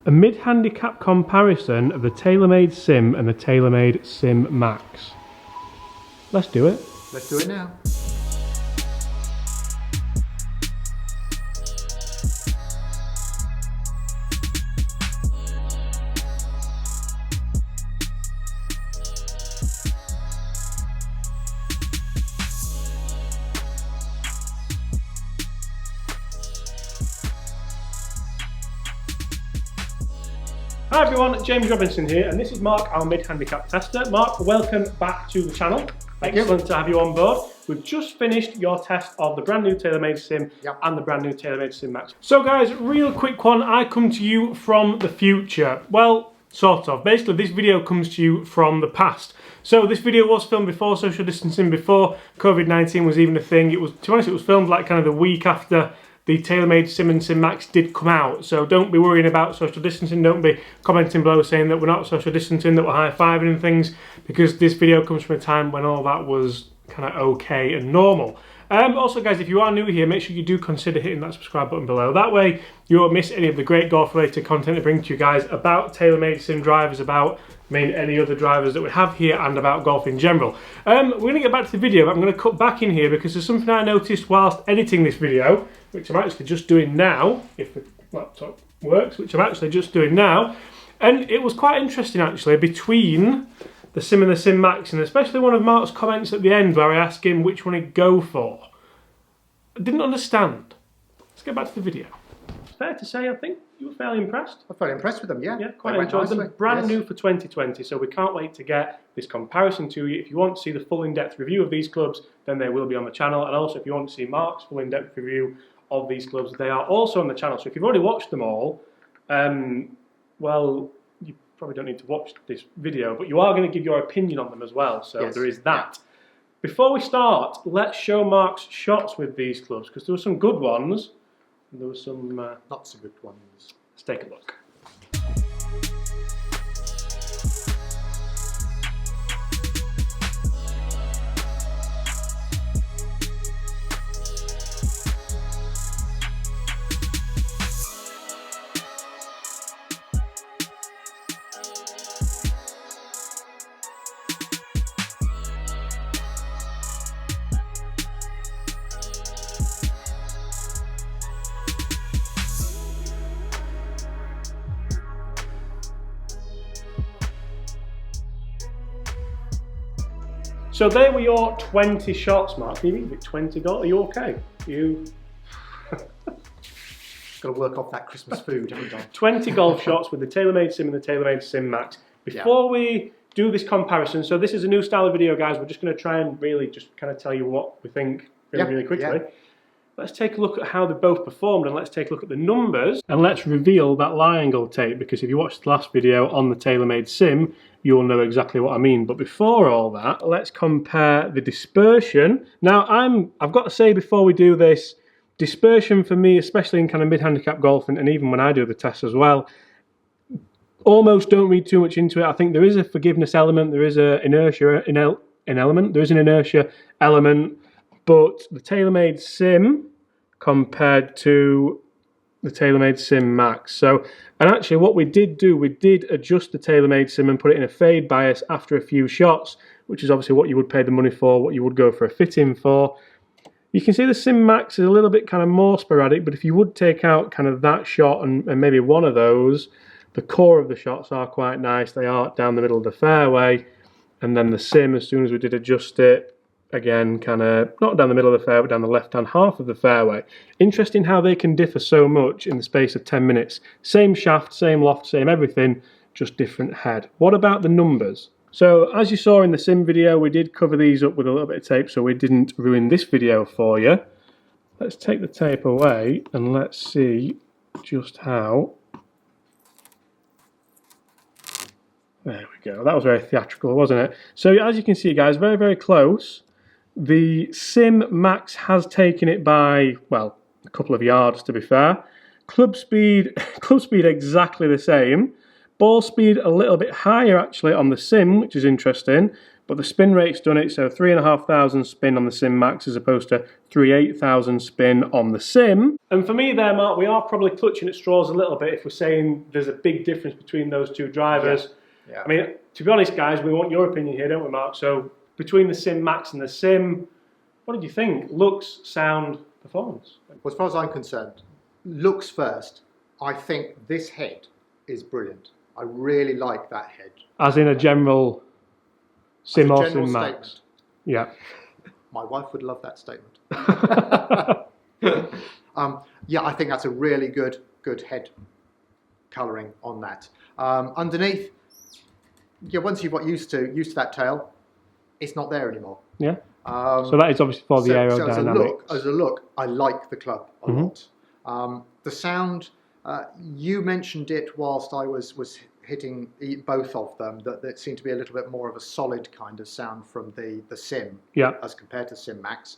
A mid-handicap comparison of the Taylormade Sim and the Taylormade Sim Max. Let's do it. Let's do it now. Hi everyone, James Robinson here, and this is Mark, our mid-handicap tester. Mark, welcome back to the channel. Excellent to have you on board. We've just finished your test of the brand new Taylormade Sim and the brand new Taylormade Sim Max. So guys, real quick one, I come to you from the future. Well, sort of. Basically, this video comes to you from the past. So this video was filmed before social distancing, before COVID-19 was even a thing. It was, to be honest, it was filmed like kind of the week after the Taylormade Sim and Sim Max did come out, so don't be worrying about social distancing, don't be commenting below saying that we're not social distancing, that we're high-fiving and things, because this video comes from a time when all that was kind of okay and normal. Also guys, if you are new here, make sure you do consider hitting that subscribe button below. That way you won't miss any of the great golf-related content I bring to you guys about Taylormade Sim drivers, about any other drivers that we have here, and about golf in general. We're going to get back to the video, but I'm going to cut back in here because there's something I noticed whilst editing this video, which I'm actually just doing now, if the laptop works, which I'm actually just doing now. And it was quite interesting actually, between the Sim and the Sim Max, and especially one of Mark's comments at the end where I asked him which one he'd go for. I didn't understand. Let's get back to the video. Fair to say, I think you were fairly impressed. I'm fairly impressed with them, yeah. Yeah, quite enjoyed them. Brand new for 2020, so we can't wait to get this comparison to you. If you want to see the full in-depth review of these clubs, then they will be on the channel. And also, if you want to see Mark's full in-depth review of these clubs, they are also on the channel. So if you've already watched them all, well, you probably don't need to watch this video, but you are going to give your opinion on them as well. So yes, there is that. Yeah. Before we start, let's show Mark's shots with these clubs, because there were some good ones. And there were some not so good ones. Let's take a look. So there were your 20 shots, Mark. Can you believe it? 20 golf. Are you okay? You got to work off that Christmas food, haven't I? 20 golf shots with the Taylormade Sim and the Taylormade Sim Max. Before we do this comparison, so this is a new style of video, guys. We're just going to try and really just kind of tell you what we think really quickly. Yeah. Let's take a look at how they both performed, and let's take a look at the numbers, and let's reveal that lie angle tape, because if you watched the last video on the Taylormade Sim, you'll know exactly what I mean. But before all that, let's compare the dispersion. Now, I've got to say before we do this, dispersion for me, especially in kind of mid-handicap golf, and even when I do the tests as well, almost don't read too much into it. I think there is a forgiveness element, there is an inertia element, but the Taylormade Sim compared to the Taylormade Sim Max. So, and actually what we did do, we did adjust the Taylormade Sim and put it in a fade bias after a few shots, which is obviously what you would pay the money for, what you would go for a fit-in for. You can see the Sim Max is a little bit kind of more sporadic, but if you would take out kind of that shot and maybe one of those, the core of the shots are quite nice. They are down the middle of the fairway, and then the Sim, as soon as we did adjust it, again, kind of not down the middle of the fairway, but down the left-hand half of the fairway. Interesting how they can differ so much in the space of 10 minutes. Same shaft, same loft, same everything, just different head. What about the numbers? So, as you saw in the Sim video, we did cover these up with a little bit of tape, so we didn't ruin this video for you. Let's take the tape away, and let's see just how. There we go. That was very theatrical, wasn't it? So, as you can see, guys, very, very close. The Sim Max has taken it by, well, a couple of yards to be fair. Club speed exactly the same. Ball speed a little bit higher actually on the Sim, which is interesting. but the spin rate's done it, so 3,500 spin on the Sim Max as opposed to 38,000 spin on the Sim. And for me there, Mark, we are probably clutching at straws a little bit if we're saying there's a big difference between those two drivers. Yeah. I mean, to be honest, guys, we want your opinion here, don't we, Mark? So between the Sim Max and the Sim, what did you think? Looks, sound, performance? Well, as far as I'm concerned, looks first. I think this head is brilliant. I really like that head. As in a general Sim or Sim Max? Statement. Yeah. My wife would love that statement. Yeah, I think that's a really good head colouring on that. Underneath, yeah, once you've got used to that tail, it's not there anymore. Yeah. So that is obviously for the aerodynamics. As a look, I like the club a lot. The sound, you mentioned it whilst I was hitting both of them, that it seemed to be a little bit more of a solid kind of sound from the Sim, as compared to Sim Max.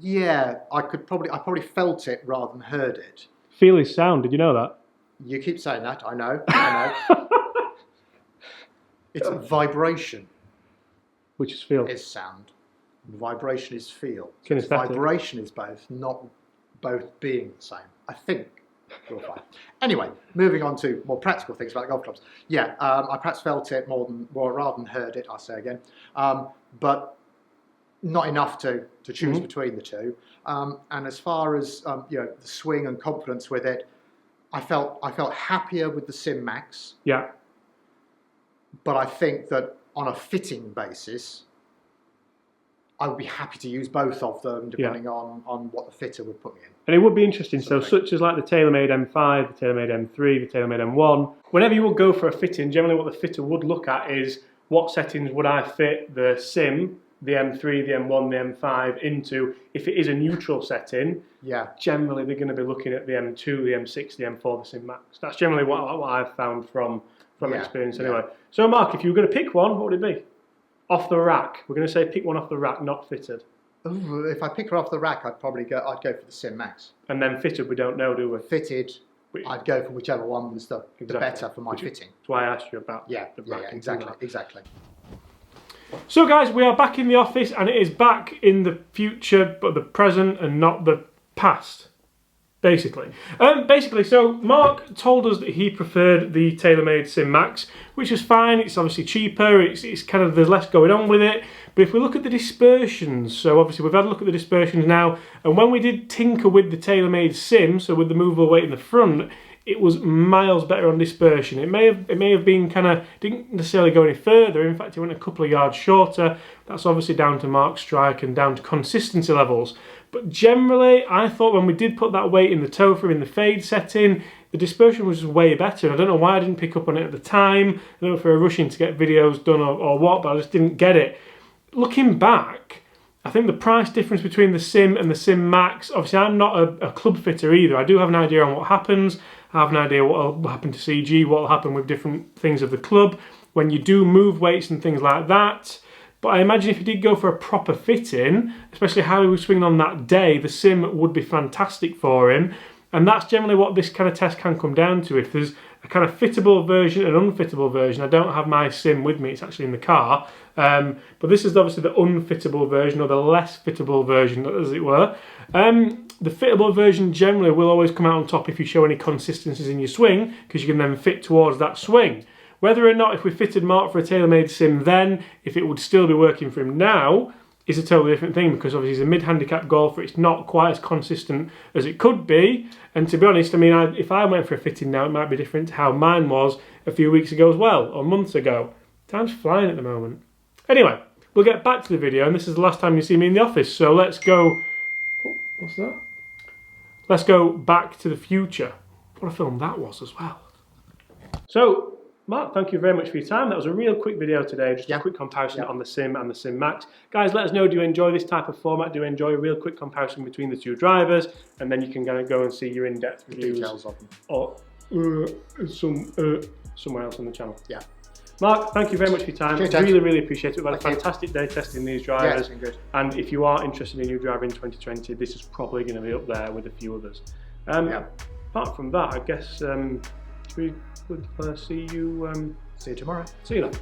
Yeah, I probably felt it rather than heard it. Feel is sound. Did you know that? You keep saying that. I know. It's vibration. Which is feel. Is sound. Vibration is feel. Kinesthetic. Vibration is both, not both being the same. I think. We'll find. Anyway, moving on to more practical things about golf clubs. Yeah, I perhaps felt it rather than heard it. I'll say again, but not enough to choose between the two. And as far as the swing and confidence with it, I felt happier with the Sim Max. Yeah. But I think that on a fitting basis, I would be happy to use both of them depending on what the fitter would put me in. And it would be interesting, so such as like the Taylormade M5, the Taylormade M3, the Taylormade M1, whenever you would go for a fitting, generally what the fitter would look at is what settings would I fit the Sim, the M3, the M1, the M5 into. If it is a neutral setting, generally they're going to be looking at the M2, the M6, the M4, the Sim Max. That's generally what I've found from experience anyway. So Mark, if you were going to pick one, what would it be? Off the rack. We're going to say pick one off the rack, not fitted. Ooh, if I pick her off the rack, I'd go for the Sim Max. And then fitted, we don't know, do we? Fitted, I'd go for whichever one was the better for my fitting. That's why I asked you about the rack. Yeah, exactly. So guys, we are back in the office, and it is back in the future, but the present and not the past. Basically, so Mark told us that he preferred the Taylormade Sim Max, which is fine. It's obviously cheaper. It's kind of, there's less going on with it. But if we look at the dispersions, so obviously we've had a look at the dispersions now, and when we did tinker with the Taylormade Sim, so with the movable weight in the front, it was miles better on dispersion. It may have been kind of, didn't necessarily go any further. In fact, it went a couple of yards shorter. That's obviously down to Mark's strike and down to consistency levels. But generally, I thought when we did put that weight in the toe for in the fade setting, the dispersion was just way better. And I don't know why I didn't pick up on it at the time. I don't know if we were rushing to get videos done or what, but I just didn't get it. Looking back, I think the price difference between the Sim and the Sim Max, obviously I'm not a club fitter either. I do have an idea on what happens. I have an idea what will happen to CG, what will happen with different things of the club when you do move weights and things like that. But I imagine if you did go for a proper fitting, especially how he was swinging on that day, the Sim would be fantastic for him. And that's generally what this kind of test can come down to. If there's a kind of fittable version and unfittable version, I don't have my Sim with me, it's actually in the car. But this is obviously the unfittable version, or the less fittable version, as it were. The fittable version generally will always come out on top if you show any consistencies in your swing, because you can then fit towards that swing. Whether or not, if we fitted Mark for a Taylormade Sim then, if it would still be working for him now, is a totally different thing, because obviously he's a mid-handicap golfer. It's not quite as consistent as it could be. And to be honest, I mean, if I went for a fitting now, it might be different to how mine was a few weeks ago as well, or months ago. Time's flying at the moment. Anyway, we'll get back to the video, and this is the last time you see me in the office, so let's go... Oh, what's that? Let's go back to the future. What a film that was as well. So, Mark, thank you very much for your time. That was a real quick video today, just a quick comparison on the Sim and the Sim Max. Guys, let us know, do you enjoy this type of format? Do you enjoy a real quick comparison between the two drivers? And then you can kind of go and see your in-depth reviews. Details of them. Or somewhere else on the channel. Yeah. Mark, thank you very much for your time. Cheers, really, really appreciate it. We've had a fantastic day testing these drivers. Yeah, it's been good. And if you are interested in a new driver in 2020, this is probably going to be up there with a few others. Apart from that, I guess we'll see you tomorrow. See you then.